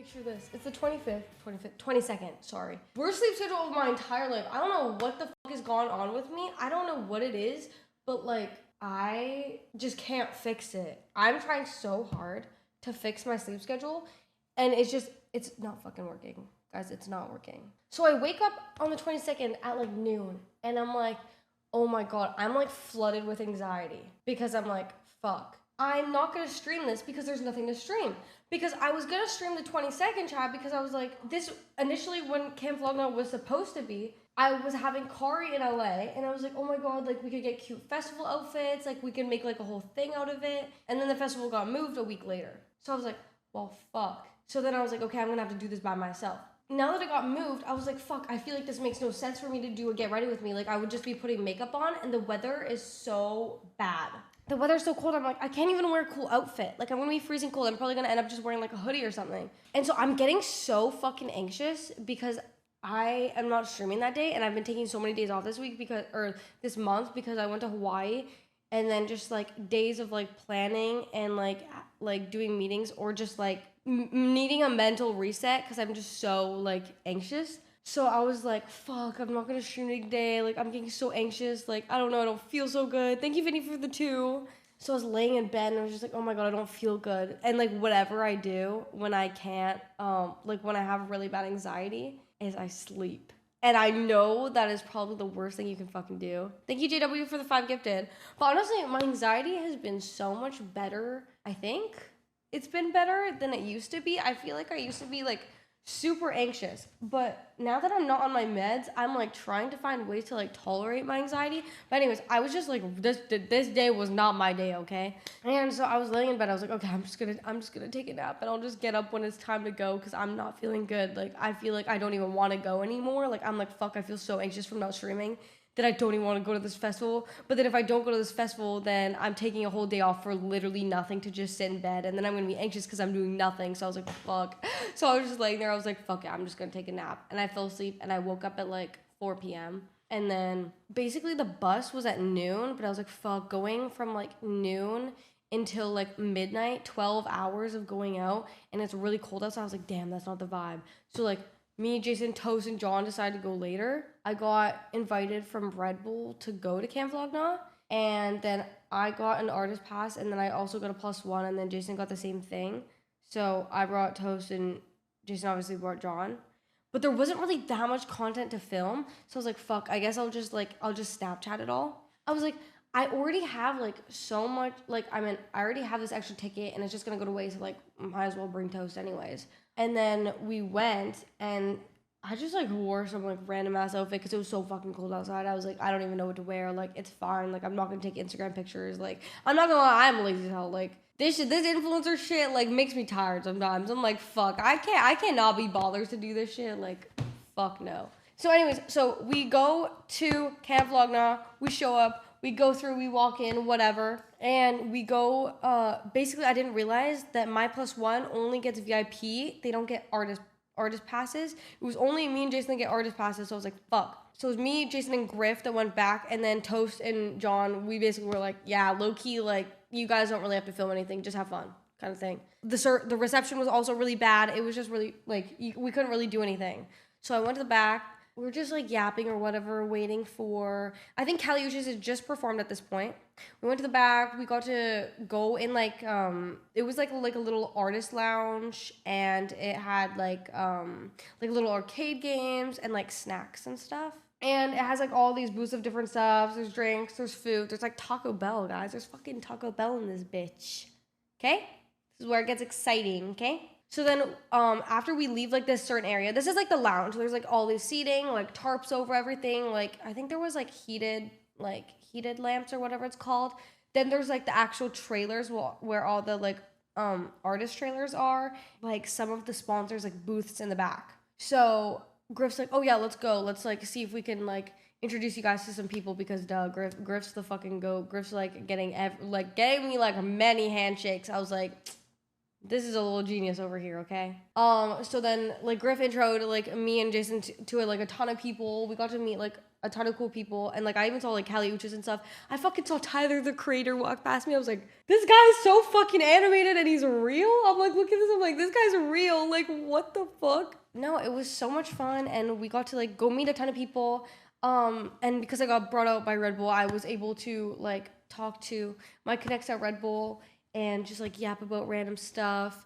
picture this. It's the 22nd, sorry. Worst sleep schedule of my entire life. I don't know what the fuck has gone on with me. I don't know what it is, but like, I just can't fix it. I'm trying so hard to fix my sleep schedule, and it's not fucking working. Guys, it's not working. So I wake up on the 22nd at like noon, and I'm like, oh my God, I'm like flooded with anxiety because I'm like, fuck. I'm not gonna stream this because there's nothing to stream. Because I was gonna stream the 22nd, chat, because I was like, this initially when Camp Flog Gnaw was supposed to be, I was having Kari in LA, and I was like, oh my God, like we could get cute festival outfits, like we could make like a whole thing out of it. And then the festival got moved a week later. So I was like, well, fuck. So then I was like, okay, I'm gonna have to do this by myself. Now that it got moved, I was like, fuck, I feel like this makes no sense for me to do a get ready with me. Like I would just be putting makeup on, and the weather is so bad. The weather's so cold, I'm like, I can't even wear a cool outfit. Like, I'm gonna be freezing cold. I'm probably gonna end up just wearing like a hoodie or something. And so I'm getting so fucking anxious because I am not streaming that day, and I've been taking so many days off this week or this month because I went to Hawaii, and then just like days of like planning and like doing meetings, or just like needing a mental reset because I'm just so like anxious. So I was like, fuck, I'm not gonna stream today. Like, I'm getting so anxious. Like, I don't know, I don't feel so good. Thank you, Vinny, for the 2. So I was laying in bed, and I was just like, oh my God, I don't feel good. And like, whatever I do when I can't, like when I have really bad anxiety, is I sleep. And I know that is probably the worst thing you can fucking do. Thank you, JW, for the 5 gifted. But honestly, my anxiety has been so much better, I think. It's been better than it used to be. I feel like I used to be like super anxious, but now that I'm not on my meds, I'm like trying to find ways to like tolerate my anxiety. But anyways, I was just like, this day was not my day, okay? And so I was laying in bed, I was like, okay, I'm just gonna take a nap, and I'll just get up when it's time to go, because I'm not feeling good. Like, I feel like I don't even want to go anymore. Like, I'm like, fuck, I feel so anxious from not streaming that I don't even want to go to this festival. But then if I don't go to this festival, then I'm taking a whole day off for literally nothing, to just sit in bed, and then I'm gonna be anxious because I'm doing nothing. So I was like, fuck. So I was just laying there, I was like, fuck it, I'm just gonna take a nap. And I fell asleep, and I woke up at like 4 p.m. And then basically the bus was at noon, but I was like, fuck, going from like noon until like midnight, 12 hours of going out, and it's really cold outside. I was like, damn, that's not the vibe. So like, me, Jason, Toast, and John decided to go later. I got invited from Red Bull to go to Camp Flog Gnaw, and then I got an artist pass, and then I also got a +1, and then Jason got the same thing. So I brought Toast, and Jason obviously brought John. But there wasn't really that much content to film, so I was like, fuck, I guess I'll just Snapchat it all. I was like, I already have like so much, like, I already have this extra ticket, and it's just gonna go to waste, so like, might as well bring Toast anyways. And then we went, and I just like wore some like random ass outfit because it was so fucking cold outside. I was like, I don't even know what to wear. Like, it's fine. Like, I'm not gonna take Instagram pictures. Like, I'm not gonna lie, I'm lazy as hell. Like, this influencer shit like makes me tired sometimes. I'm like, fuck, I cannot be bothered to do this shit. Like, fuck no. So anyways, so we go to Camp Flog Gnaw. We show up. We go through, we walk in, whatever, and we go, basically, I didn't realize that my +1 only gets VIP. They don't get artist passes. It was only me and Jason that get artist passes, so I was like, fuck. So it was me, Jason, and Griff that went back, and then Toast and John, we basically were like, yeah, low-key, like, you guys don't really have to film anything, just have fun, kind of thing. The reception was also really bad. It was just really, like, we couldn't really do anything. So I went to the back. We were just like yapping or whatever, waiting for, I think Caliuches had just performed at this point. We went to the back. We got to go in like, it was like a little artist lounge, and it had like little arcade games and like snacks and stuff. And it has like all these booths of different stuff. There's drinks, there's food, there's like Taco Bell, guys. There's fucking Taco Bell in this bitch. Okay? This is where it gets exciting, okay? So then, after we leave, like, this certain area, this is, like, the lounge. There's, like, all this seating, like, tarps over everything. Like, I think there was, like, heated lamps or whatever it's called. Then there's, like, the actual trailers where all the, like, artist trailers are. Like, some of the sponsors, like, booths in the back. So Griff's like, oh, yeah, let's go. Let's, like, see if we can, like, introduce you guys to some people, because, Griff's the fucking goat. Griff's, like, getting me, like, many handshakes. I was like, This is a little genius over here, okay? So then, like, Griff introed, like, me and Jason to like, a ton of people. We got to meet, like, a ton of cool people. And, like, I even saw, like, Callie Uchis and stuff. I fucking saw Tyler, the creator, walk past me. I was like, this guy's so fucking animated and he's real? I'm like, look at this. I'm like, this guy's real. Like, what the fuck? No, it was so much fun. And we got to, like, go meet a ton of people. And because I got brought out by Red Bull, I was able to, like, talk to my connects at Red Bull and just like yap about random stuff.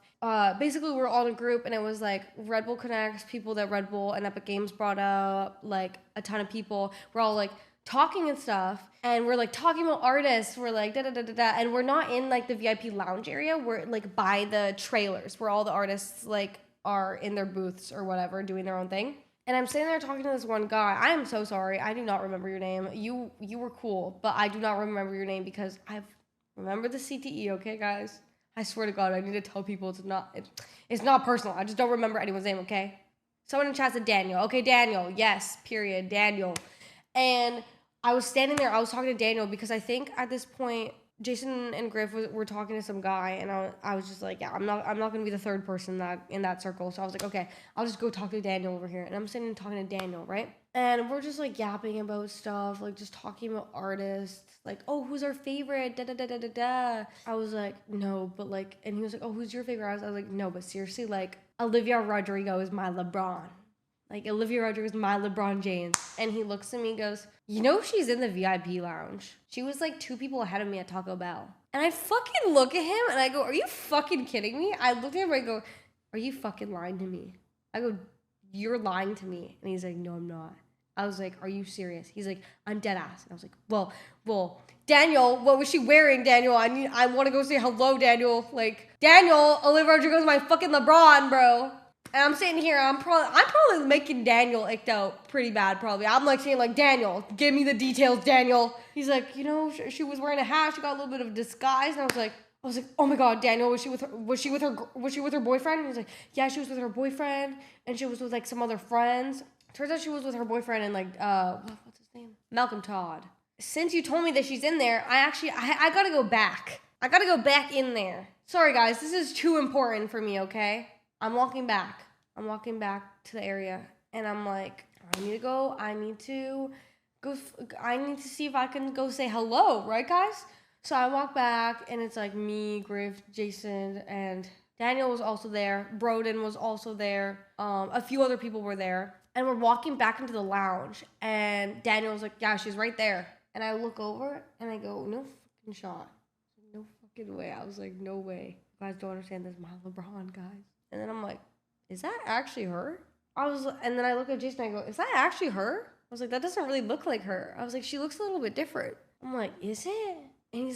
Basically we're all in a group and it was like Red Bull Connects, people that Red Bull and Epic Games brought up, like a ton of people. We're all like talking and stuff and we're like talking about artists. We're like da-da-da-da-da, and we're not in like the VIP lounge area. We're like by the trailers where all the artists like are in their booths or whatever doing their own thing. And I'm sitting there talking to this one guy. I am so sorry. I do not remember your name. You were cool, but I do not remember your name because remember the CTE, okay, guys? I swear to God, I need to tell people it's not personal. I just don't remember anyone's name, okay? Someone in chat said Daniel. Okay, Daniel. Yes, period. Daniel. And I was standing there. I was talking to Daniel because I think at this point, Jason and Griff were talking to some guy, and I was just like, yeah, I'm not gonna be the third person in that circle. So I was like, okay, I'll just go talk to Daniel over here. And I'm sitting and talking to Daniel, right? And we're just like yapping about stuff, like just talking about artists, like, oh, who's our favorite? Da da da da da da. I was like, no, but like, and he was like, oh, who's your favorite? I was like, no, but seriously, like, Olivia Rodrigo is my LeBron. Like, Olivia Rodrigo is my LeBron James. And he looks at me and goes, you know she's in the VIP lounge. She was like 2 people ahead of me at Taco Bell. And I fucking look at him and I go, are you fucking kidding me? I look at him and I go, are you fucking lying to me? I go, you're lying to me. And he's like, no, I'm not. I was like, are you serious? He's like, I'm dead ass. And I was like, well, Daniel, what was she wearing, Daniel? I want to go say hello, Daniel. Like, Daniel, Olivia Rodrigo is my fucking LeBron, bro. And I'm sitting here, I'm probably making Daniel icked out pretty bad, probably. I'm like saying, like, Daniel, give me the details, Daniel. He's like, you know, she was wearing a hat, she got a little bit of disguise, and I was like, oh my God, Daniel, was she with her boyfriend? And he's like, yeah, she was with her boyfriend, and she was with like some other friends. Turns out she was with her boyfriend and like, what's his name? Malcolm Todd. Since you told me that she's in there, I gotta go back. I gotta go back in there. Sorry guys, this is too important for me, okay? I'm walking back to the area and I'm like, I need to see if I can go say hello, right guys? So I walk back and it's like me, Griff, Jason, and Daniel was also there. Broden was also there. A few other people were there. And we're walking back into the lounge and Daniel was like, yeah, she's right there. And I look over and I go, no fucking shot. No fucking way. I was like, no way. You guys don't understand this. My LeBron, guys. And then I'm like, is that actually her? And then I look at Jason and I go, is that actually her? I was like, that doesn't really look like her. I was like, she looks a little bit different. I'm like, is it? And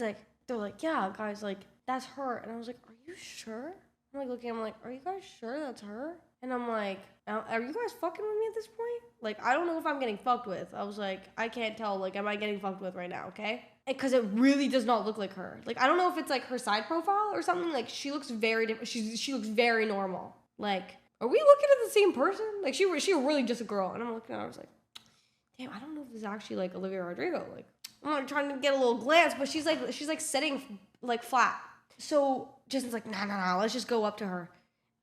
they're like, yeah, guys, like, that's her. And I was like, are you sure? I'm like looking, I'm like, are you guys sure that's her? And I'm like, are you guys fucking with me at this point? Like, I don't know if I'm getting fucked with. I was like, I can't tell. Like, am I getting fucked with right now, okay? Because it really does not look like her. Like, I don't know if it's, like, her side profile or something. Like, she looks very different. She looks very normal. Like, are we looking at the same person? Like, she really just a girl. And I'm looking at her, I was like, damn, I don't know if this is actually, like, Olivia Rodrigo. Like, I'm like, trying to get a little glance, but she's sitting, like, flat. So Jason's like, nah, let's just go up to her.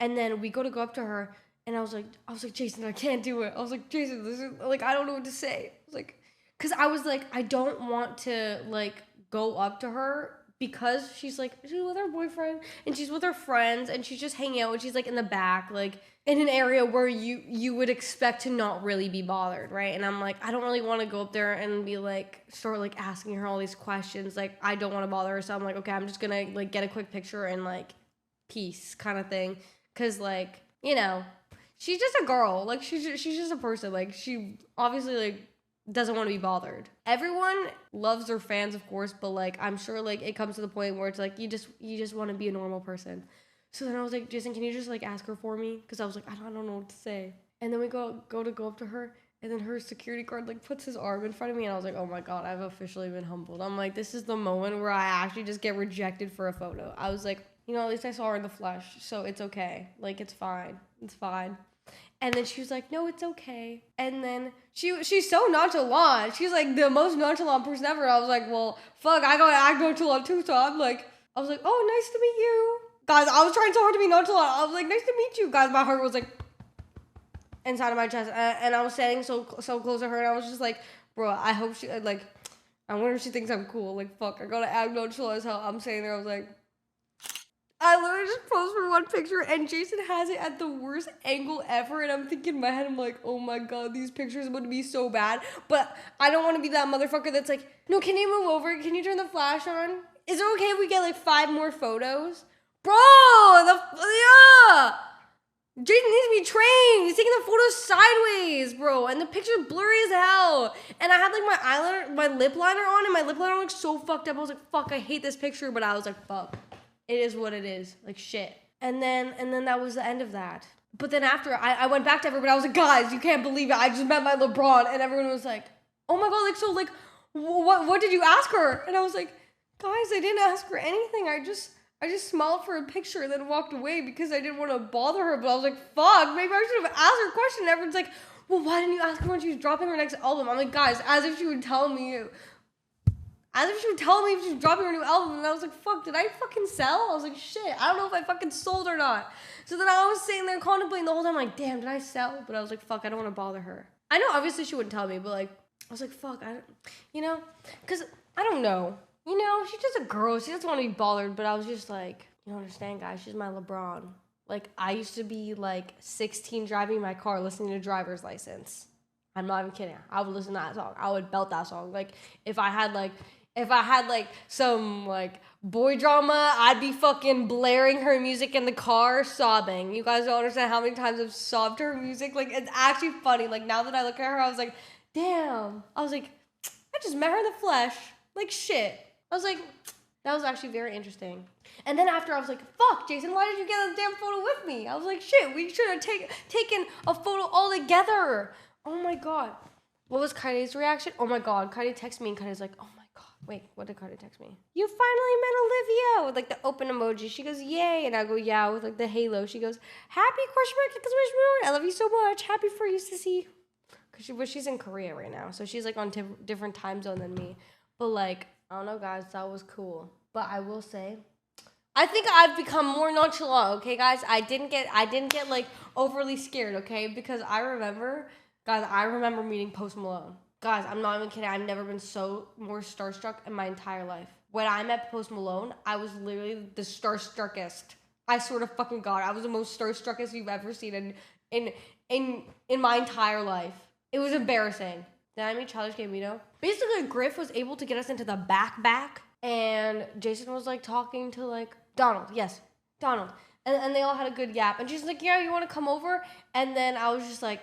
And then we go up to her, and I was like, Jason, I can't do it. I was like, Jason, this is, like, I don't know what to say. I was like, because I was like, I don't want to, like, go up to her because she's with her boyfriend, and she's with her friends, and she's just hanging out, and she's, like, in the back, like, in an area where you would expect to not really be bothered, right? And I'm like, I don't really want to go up there and be, like, start, like, asking her all these questions. Like, I don't want to bother her, so I'm like, okay, I'm just gonna, like, get a quick picture and, like, peace kind of thing. Because, like, you know, she's just a girl. Like, she's just a person. Like, she obviously, like, doesn't want to be bothered. Everyone loves their fans, of course, but, like, I'm sure, like, it comes to the point where it's, like, you just want to be a normal person. So then I was like, Jason, can you just, like, ask her for me? Because I was like, I don't know what to say. And then we go up to her, and then her security guard, like, puts his arm in front of me, and I was like, oh, my God, I've officially been humbled. I'm like, this is the moment where I actually just get rejected for a photo. I was like, you know, at least I saw her in the flesh, so it's okay. Like, it's fine. It's fine. And then she was like, no, it's okay. And then she's so nonchalant. She's, like, the most nonchalant person ever. I was like, well, fuck, I gotta act nonchalant too, so I was like, oh, nice to meet you. Guys, I was trying so hard to be nonchalant. I was like, nice to meet you. Guys, my heart was like inside of my chest. And I was standing so close to her. And I was just like, bro, I hope she, like, I wonder if she thinks I'm cool. Like, fuck, I gotta act nonchalant as hell. I'm sitting there, I was like, I literally just posed for one picture. And Jason has it at the worst angle ever. And I'm thinking in my head, I'm like, oh my God, these pictures would be so bad. But I don't want to be that motherfucker that's like, no, can you move over? Can you turn the flash on? Is it okay if we get like 5 more photos? Bro, yeah. Jason needs to be trained. He's taking the photos sideways, bro. And the picture's blurry as hell. And I had like my eyeliner, my lip liner on, and my lip liner looked so fucked up. I was like, fuck, I hate this picture. But I was like, fuck. It is what it is. Like shit. And then that was the end of that. But then after I went back to everybody, I was like, guys, you can't believe it. I just met my LeBron. And everyone was like, oh my God, like so like what did you ask her? And I was like, guys, I didn't ask her anything. I just smiled for a picture and then walked away because I didn't want to bother her. But I was like, fuck, maybe I should have asked her a question. And everyone's like, well, why didn't you ask her when she was dropping her next album? I'm like, guys, as if she would tell me. As if she would tell me if she was dropping her new album. And I was like, fuck, did I fucking sell? I was like, shit, I don't know if I fucking sold or not. So then I was sitting there contemplating the whole time, like, damn, did I sell? But I was like, fuck, I don't want to bother her. I know, obviously she wouldn't tell me, but like, I was like, fuck, because I don't know. You know, she's just a girl. She doesn't want to be bothered. But I was just like, you don't understand, guys. She's my LeBron. Like, I used to be like 16 driving my car listening to Driver's License. I'm not even kidding. I would listen to that song. I would belt that song. Like, if I had some like boy drama, I'd be fucking blaring her music in the car, sobbing. You guys don't understand how many times I've sobbed to her music. Like, it's actually funny. Like, now that I look at her, I was like, damn. I was like, I just met her in the flesh. Like, shit. I was like, that was actually very interesting. And then after, I was like, fuck, Jason, why did you get a damn photo with me? I was like, shit, we should have taken a photo all together. Oh my God. What was Kaide's reaction? Oh my God. Kaide texted me and Kaide's like, oh my God. Wait, what did Kaide text me? You finally met Olivia with like the open emoji. She goes, yay. And I go, yeah, with like the halo. She goes, happy question mark, exclamation mark. I love you so much. Happy for you, sissy. Because she's in Korea right now. So she's like on different time zone than me. But like, I don't know, guys. That was cool. But I will say, I think I've become more nonchalant, okay, guys? I didn't get like overly scared, okay? Because I remember meeting Post Malone. Guys, I'm not even kidding. I've never been more starstruck in my entire life. When I met Post Malone, I was literally the starstruckest. I swear to fucking God, I was the most starstruckest you've ever seen in my entire life. It was embarrassing. Then I meet Childish Gambino. Basically, Griff was able to get us into the back, and Jason was like talking to like Donald. Yes, Donald. And they all had a good yap. And Jason's like, yeah, you want to come over? And then I was just like,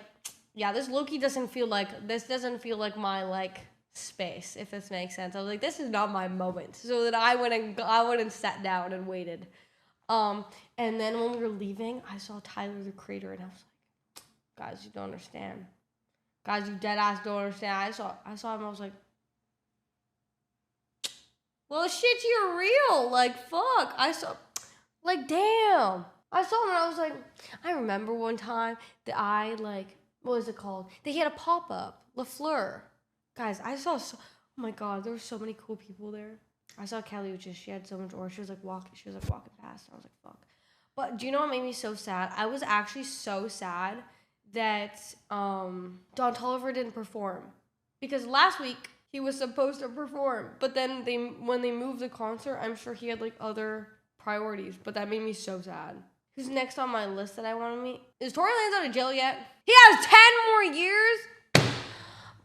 yeah, this doesn't feel like my like space, if this makes sense. I was like, this is not my moment. So then I went and sat down and waited. And then when we were leaving, I saw Tyler the Creator, and I was like, guys, you don't understand. Guys, you dead ass don't understand. I saw him, I was like, well, shit, you're real. Like, fuck. Like, damn. I saw him and I was like, I remember one time that what was it called? They had a pop-up, LaFleur. Guys, oh my God, there were so many cool people there. I saw Kelly, she had so much aura. She was like walking past. I was like, fuck. But do you know what made me so sad? I was actually so sad that Don Toliver didn't perform. Because last week, he was supposed to perform. But then when they moved the concert, I'm sure he had like other priorities. But that made me so sad. Who's next on my list that I want to meet? Is Tory Lanez out of jail yet? He has 10 more years?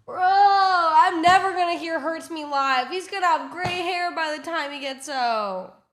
Bro, I'm never going to hear Hurts Me live. He's going to have gray hair by the time he gets out.